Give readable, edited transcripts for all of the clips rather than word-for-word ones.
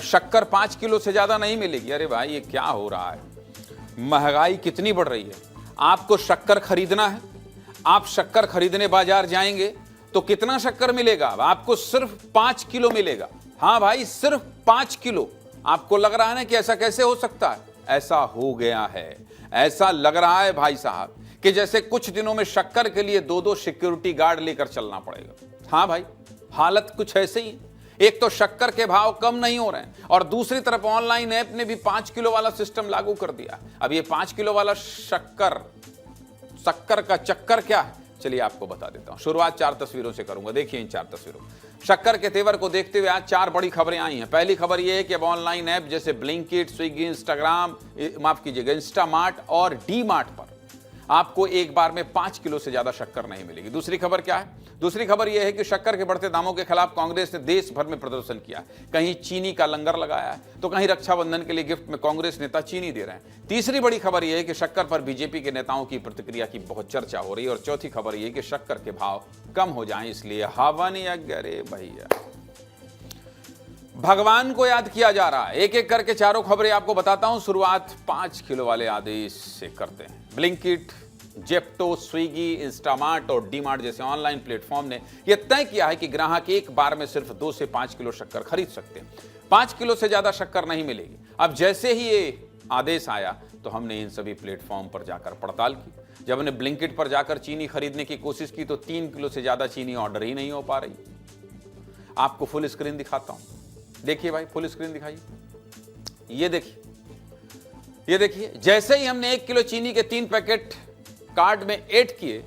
शक्कर 5 किलो से ज्यादा नहीं मिलेगी। अरे भाई ये क्या हो रहा है, महंगाई कितनी बढ़ रही है। आपको शक्कर खरीदना है, आप शक्कर खरीदने बाजार जाएंगे तो कितना शक्कर मिलेगा? आपको सिर्फ 5 किलो मिलेगा। हाँ भाई, सिर्फ 5 किलो। आपको लग रहा है ना कि ऐसा कैसे हो सकता है? ऐसा हो गया है। ऐसा लग रहा है भाई साहब कि जैसे कुछ दिनों में शक्कर के लिए 2-2 सिक्योरिटी गार्ड लेकर चलना पड़ेगा। हाँ भाई, हालत कुछ ऐसे ही। एक तो शक्कर के भाव कम नहीं हो रहे हैं और दूसरी तरफ ऑनलाइन ऐप ने भी 5 किलो वाला सिस्टम लागू कर दिया। अब ये 5 किलो वाला शक्कर का चक्कर क्या है, चलिए आपको बता देता हूं। शुरुआत 4 तस्वीरों से करूंगा। देखिए इन 4 तस्वीरों, शक्कर के तेवर को देखते हुए आज 4 बड़ी खबरें आई हैं। पहली खबर यह है कि अब ऑनलाइन ऐप जैसे ब्लिंकिट, स्विगी, इंस्टामार्ट और डी मार्ट पर आपको एक बार में 5 किलो से ज्यादा शक्कर नहीं मिलेगी। दूसरी खबर क्या है? दूसरी खबर यह है कि शक्कर के बढ़ते दामों के खिलाफ कांग्रेस ने देश भर में प्रदर्शन किया। कहीं चीनी का लंगर लगाया है तो कहीं रक्षाबंधन के लिए गिफ्ट में कांग्रेस नेता चीनी दे रहे हैं। तीसरी बड़ी खबर यह है कि शक्कर पर बीजेपी के नेताओं की प्रतिक्रिया की बहुत चर्चा हो रही है। और चौथी खबर यह है कि शक्कर के भाव कम हो जाएं इसलिए हवन यज्ञ। अरे भैया, भगवान को याद किया जा रहा है। एक एक करके चारों खबरें आपको बताता हूं। शुरुआत 5 किलो वाले आदेश से करते हैं। ब्लिंकिट, जेप्टो, स्विगी, इंस्टामार्ट और डी मार्ट जैसे ऑनलाइन प्लेटफॉर्म ने यह तय किया है कि ग्राहक एक बार में सिर्फ 2 से 5 किलो शक्कर खरीद सकते हैं। 5 किलो से ज्यादा शक्कर नहीं मिलेगी। अब जैसे ही ये आदेश आया तो हमने इन सभी प्लेटफॉर्म पर जाकर पड़ताल की। जब हमने ब्लिंकिट पर जाकर चीनी खरीदने की कोशिश की तो 3 किलो से ज्यादा चीनी ऑर्डर ही नहीं हो पा रही। आपको फुल स्क्रीन दिखाता हूं। देखिए भाई, फुल स्क्रीन दिखाइए। ये देखिए, ये देखिए, जैसे ही हमने 1 किलो चीनी के 3 पैकेट कार्ड में ऐड किए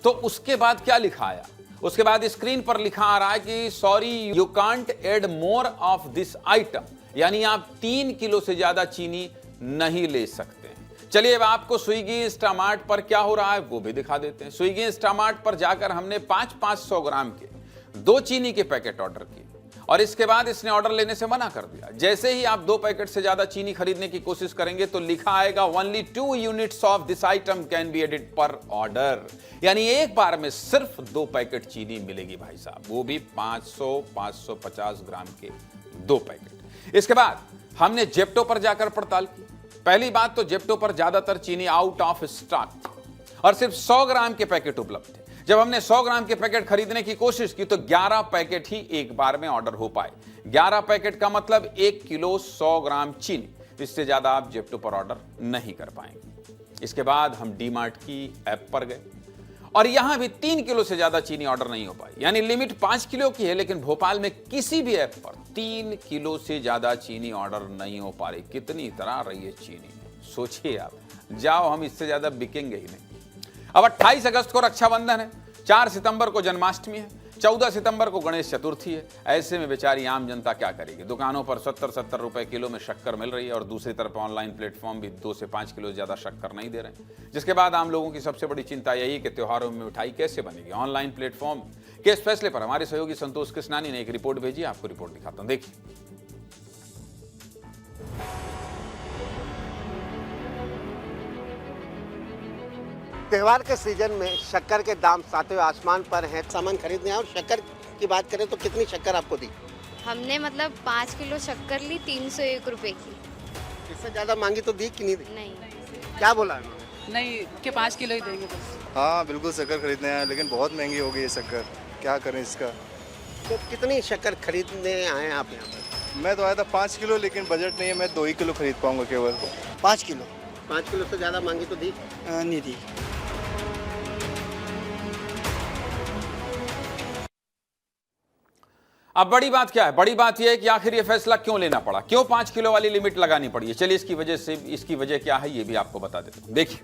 तो उसके बाद क्या लिखा आया? उसके बाद स्क्रीन पर लिखा आ रहा है कि sorry you can't add more of this item, यानी आप 3 किलो से ज्यादा चीनी नहीं ले सकते हैं। चलिए अब आपको स्विगी, इंस्टामार्ट पर क्या हो रहा है वो भी दिखा देते हैं। स्विगी, इंस्टामार्ट पर जाकर हमने 500 ग्राम के 2 चीनी के पैकेट ऑर्डर किए और इसके बाद इसने ऑर्डर लेने से मना कर दिया। जैसे ही आप 2 पैकेट से ज्यादा चीनी खरीदने की कोशिश करेंगे तो लिखा आएगा only 2 units of this item can be added per order, यानी एक बार में सिर्फ 2 पैकेट चीनी मिलेगी भाई साहब, वो भी 550 ग्राम के 2 पैकेट। इसके बाद हमने जेप्टो पर जाकर पड़ताल की। पहली बात तो जेप्टो पर ज्यादातर चीनी आउट ऑफ स्टॉक थी और सिर्फ 100 ग्राम के पैकेट उपलब्ध थे। जब हमने 100 ग्राम के पैकेट खरीदने की कोशिश की तो 11 पैकेट ही एक बार में ऑर्डर हो पाए। 11 पैकेट का मतलब 1 किलो 100 ग्राम चीनी। इससे ज्यादा आप जेप्टो पर ऑर्डर नहीं कर पाएंगे। इसके बाद हम डी मार्ट की ऐप पर गए और यहां भी 3 किलो से ज्यादा चीनी ऑर्डर नहीं हो पाई, यानी लिमिट 5 किलो की है, लेकिन भोपाल में किसी भी ऐप पर 3 किलो से ज्यादा चीनी ऑर्डर नहीं हो पा रही। कितनी तरह रही है चीनी, सोचिए आप। जाओ, हम इससे ज्यादा बिकेंगे ही नहीं। अब 28 अगस्त को रक्षाबंधन है, 4 सितंबर को जन्माष्टमी है, 14 सितंबर को गणेश चतुर्थी है। ऐसे में बेचारी आम जनता क्या करेगी? दुकानों पर 70-70 रुपए किलो में शक्कर मिल रही है और दूसरी तरफ ऑनलाइन प्लेटफॉर्म भी 2 से 5 किलो ज्यादा शक्कर नहीं दे रहे हैं। जिसके बाद आम लोगों की सबसे बड़ी चिंता यही कि त्योहारों में मिठाई कैसे बनेगी। ऑनलाइन प्लेटफॉर्म के इस फैसले पर हमारे सहयोगी संतोष कृष्णानी ने एक रिपोर्ट भेजी। आपको रिपोर्ट दिखाता हूं, देखिए। त्योहार के सीजन में शक्कर के दाम सातवें आसमान पर हैं। सामान खरीदने और शक्कर की बात करें तो कितनी शक्कर आपको दी? हमने मतलब 5 किलो शक्कर ली 301 रुपए की। इससे ज़्यादा मांगी तो दी कि नहीं दी? नहीं, क्या बोला उन्होंने? नहीं कि 5 किलो ही देंगे बस। हाँ बिल्कुल शक्कर खरीदने आए, लेकिन बहुत महंगी हो गई है शक्कर, क्या करें इसका। तो कितनी शक्कर खरीदने आए आप यहाँ पर? मैं तो आया था 5 किलो, लेकिन बजट नहीं है, मैं 2 ही किलो खरीद पाऊंगा केवल। 5 किलो? 5 किलो से ज़्यादा मांगी तो दी? नहीं दी। अब बड़ी बात क्या है? बड़ी बात यह है कि आखिर यह फैसला क्यों लेना पड़ा, क्यों 5 किलो वाली लिमिट लगानी पड़ी है। चलिए इसकी वजह क्या है ये भी आपको बता देता हूं। देखिए,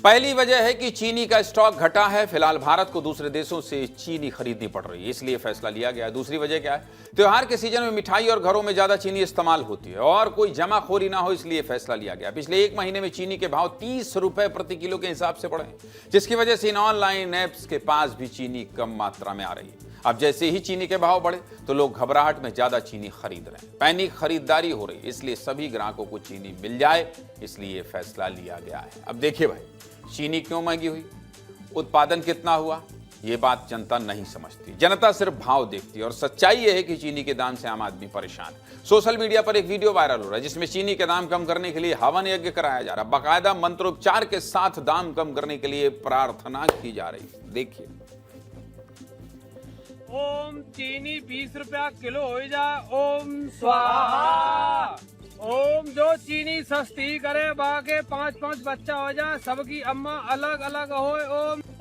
पहली वजह है कि चीनी का स्टॉक घटा है। फिलहाल भारत को दूसरे देशों से चीनी खरीदनी पड़ रही है, इसलिए फैसला लिया गया है। दूसरी वजह क्या है? त्योहार के सीजन में मिठाई और घरों में ज्यादा चीनी इस्तेमाल होती है और कोई जमाखोरी ना हो, इसलिए फैसला लिया गया। पिछले 1 महीने में चीनी के भाव 30 रुपए प्रति किलो के हिसाब से बढ़े, जिसकी वजह से इन ऑनलाइन ऐप्स के पास भी चीनी कम मात्रा में आ रही है। अब जैसे ही चीनी के भाव बढ़े तो लोग घबराहट में ज्यादा चीनी खरीद रहे हैं। पैनिक खरीदारी हो रही है, इसलिए सभी ग्राहकों को चीनी मिल जाए, इसलिए फैसला लिया गया है। अब देखिए भाई, चीनी क्यों महंगी हुई, उत्पादन कितना हुआ, ये बात जनता नहीं समझती। जनता सिर्फ भाव देखती है और सच्चाई ये है कि चीनी के दाम से आम आदमी परेशान है। सोशल मीडिया पर एक वीडियो वायरल हो रहा है जिसमें चीनी के दाम कम करने के लिए हवन यज्ञ कराया जा रहा है। बाकायदा मंत्रोपचार के साथ दाम कम करने के लिए प्रार्थना की जा रही है। देखिए। ओम चीनी 20 रुपया किलो हो जा, ओम स्वाहा। ओम जो चीनी सस्ती करे बाके 5-5 बच्चा हो जा, सबकी अम्मा अलग अलग होए।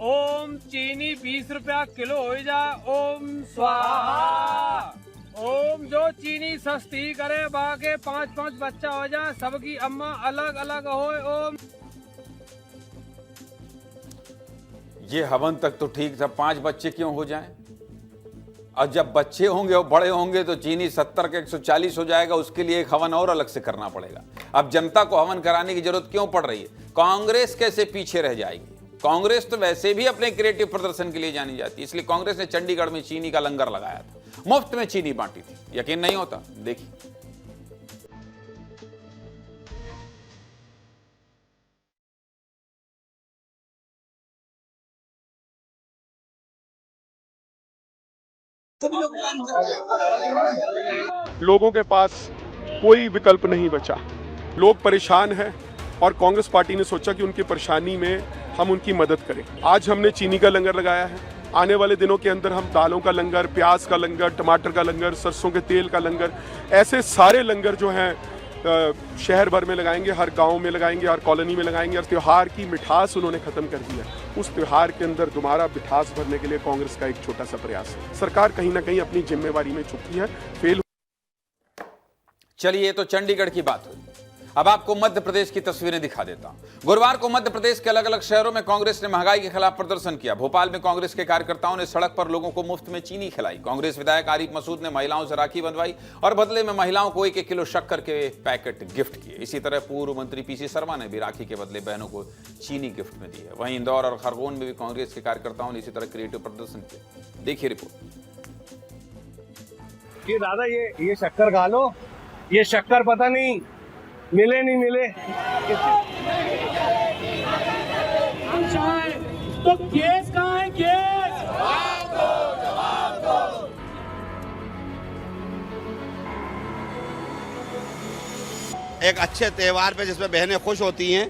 ओम चीनी 20 रुपया किलो हो जा, ओम स्वाहा। ओम जो चीनी सस्ती करे बाके 5-5 बच्चा हो जा, सबकी अम्मा अलग अलग होए। ओम। ये हवन तक तो ठीक था, 5 बच्चे क्यों हो जाएं? और जब बच्चे होंगे और बड़े होंगे तो चीनी 70 के 140 हो जाएगा, उसके लिए एक हवन और अलग से करना पड़ेगा। अब जनता को हवन कराने की जरूरत क्यों पड़ रही है? कांग्रेस कैसे पीछे रह जाएगी? कांग्रेस तो वैसे भी अपने क्रिएटिव प्रदर्शन के लिए जानी जाती है, इसलिए कांग्रेस ने चंडीगढ़ में चीनी का लंगर लगाया था, मुफ्त में चीनी बांटी थी। यकीन नहीं होता? देखिए। लोगों के पास कोई विकल्प नहीं बचा, लोग परेशान हैं और कांग्रेस पार्टी ने सोचा कि उनकी परेशानी में हम उनकी मदद करें। आज हमने चीनी का लंगर लगाया है, आने वाले दिनों के अंदर हम दालों का लंगर, प्याज का लंगर, टमाटर का लंगर, सरसों के तेल का लंगर, ऐसे सारे लंगर जो हैं शहर भर में लगाएंगे, हर गांव में लगाएंगे, हर कॉलोनी में लगाएंगे। और त्योहार की मिठास उन्होंने खत्म कर दिया। उस त्योहार के अंदर दोबारा मिठास भरने के लिए कांग्रेस का एक छोटा सा प्रयास है। सरकार कहीं ना कहीं अपनी जिम्मेवारी में चुकी है, फेल। चलिए, तो चंडीगढ़ की बात हुई। अब आपको मध्य प्रदेश की तस्वीरें दिखा देता हूं। गुरुवार को मध्य प्रदेश के अलग अलग शहरों में कांग्रेस ने महंगाई के खिलाफ प्रदर्शन किया। भोपाल में कांग्रेस के कार्यकर्ताओं ने सड़क पर लोगों को मुफ्त में चीनी खिलाई। कांग्रेस विधायक आरिफ मसूद ने महिलाओं से राखी बंधवाई और बदले में महिलाओं को 1-1 किलो शक्कर के पैकेट गिफ्ट किए। इसी तरह पूर्व मंत्री पीसी शर्मा ने भी राखी के बदले बहनों को चीनी गिफ्ट में दी है। वहीं इंदौर और खरगोन में भी कांग्रेस के कार्यकर्ताओं ने इसी तरह क्रिएटिव प्रदर्शन किया। देखिए रिपोर्ट। कि दादा ये शक्कर खा लो, ये शक्कर पता नहीं मिले नहीं मिले तो केस कहाँ है? केस एक अच्छे त्यौहार पे जिसमें बहनें खुश होती हैं,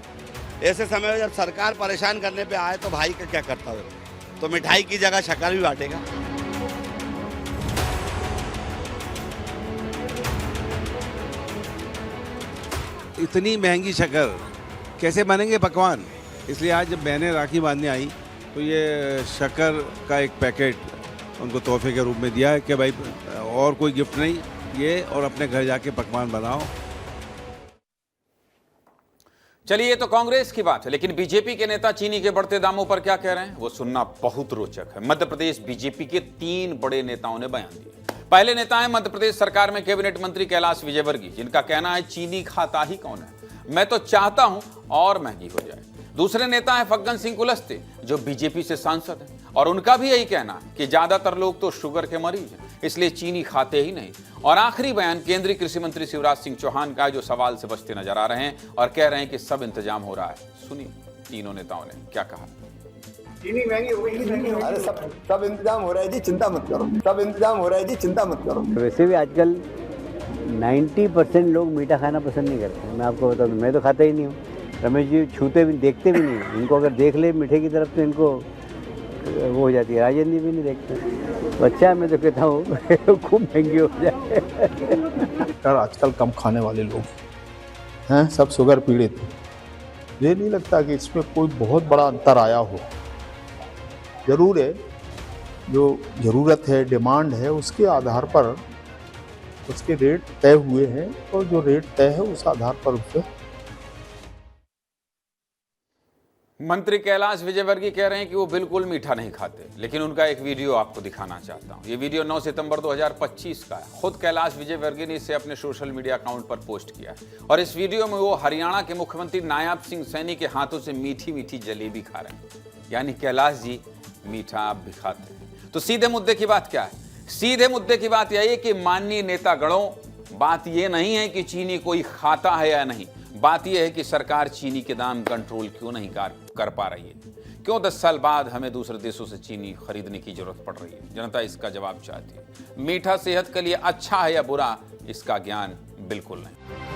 ऐसे समय में जब सरकार परेशान करने पे आए तो भाई का क्या कर्तव्य है? तो मिठाई की जगह शक्कर भी बांटेगा। इतनी महंगी शक्कर कैसे बनेंगे पकवान? इसलिए आज जब बहनें राखी बांधने आई तो ये शक्कर का एक पैकेट उनको तोहफे के रूप में दिया है कि भाई और कोई गिफ्ट नहीं, ये और अपने घर जाके पकवान बनाओ। चलिए, तो कांग्रेस की बात है, लेकिन बीजेपी के नेता चीनी के बढ़ते दामों पर क्या कह रहे हैं वो सुनना बहुत रोचक है। मध्य प्रदेश बीजेपी के 3 बड़े नेताओं ने बयान दिए। पहले नेता है मध्य प्रदेश सरकार में कैबिनेट मंत्री कैलाश विजयवर्गीय, जिनका कहना है चीनी खाता ही कौन है, मैं तो चाहता हूं और महंगी हो जाए। दूसरे नेता है फग्गन सिंह कुलस्ते, जो बीजेपी से सांसद हैं, और उनका भी यही कहना है कि ज्यादातर लोग तो शुगर के मरीज हैं, इसलिए चीनी खाते ही नहीं। और आखिरी बयान केंद्रीय कृषि मंत्री शिवराज सिंह चौहान का, जो सवाल से बचते नजर आ रहे हैं और कह रहे हैं कि सब इंतजाम हो रहा है। सुनिए तीनों नेताओं ने क्या कहा। चीनी महंगी हो गई। अरे सब इंतजाम हो रहा है जी, चिंता मत करो। सब इंतजाम हो रहा है जी, चिंता मत करो। वैसे भी आजकल 90% लोग मीठा खाना पसंद नहीं करते। मैं आपको बता दूं, मैं तो खाता ही नहीं हूँ। रमेश जी छूते भी, देखते भी नहीं। इनको अगर देख ले मीठे की तरफ तो इनको वो हो जाती है। राजेंद्र जी भी नहीं देखते। बच्चा मैं तो कहता हूँ खूब महंगी हो जाए। यार आजकल कम खाने वाले लोग हैं, सब शुगर पीड़ित। ये नहीं लगता कि इसमें कोई बहुत बड़ा अंतर आया हो। जरूर है, जो ज़रूरत है, डिमांड है, उसके आधार पर उसके रेट तय हुए हैं और जो रेट तय है उस आधार पर उससे। मंत्री कैलाश विजयवर्गीय कह रहे हैं कि वो बिल्कुल मीठा नहीं खाते, लेकिन उनका एक वीडियो आपको दिखाना चाहता हूं। ये वीडियो 9 सितंबर 2025 का है। खुद कैलाश विजयवर्गीय ने इसे अपने सोशल मीडिया अकाउंट पर पोस्ट किया है और इस वीडियो में वो हरियाणा के मुख्यमंत्री नायब सिंह सैनी के हाथों से मीठी मीठी जलेबी खा रहे हैं। यानी कैलाश जी मीठा आप भी खाते हैं। तो सीधे मुद्दे की बात क्या है? सीधे मुद्दे की बात यह है कि माननीय नेतागणों, बात यह नहीं है कि चीनी कोई खाता है या नहीं, बात यह है कि सरकार चीनी के दाम कंट्रोल क्यों नहीं कर पा रही है? क्यों 10 साल बाद हमें दूसरे देशों से चीनी खरीदने की जरूरत पड़ रही है? जनता इसका जवाब चाहती है। मीठा सेहत के लिए अच्छा है या बुरा, इसका ज्ञान बिल्कुल नहीं।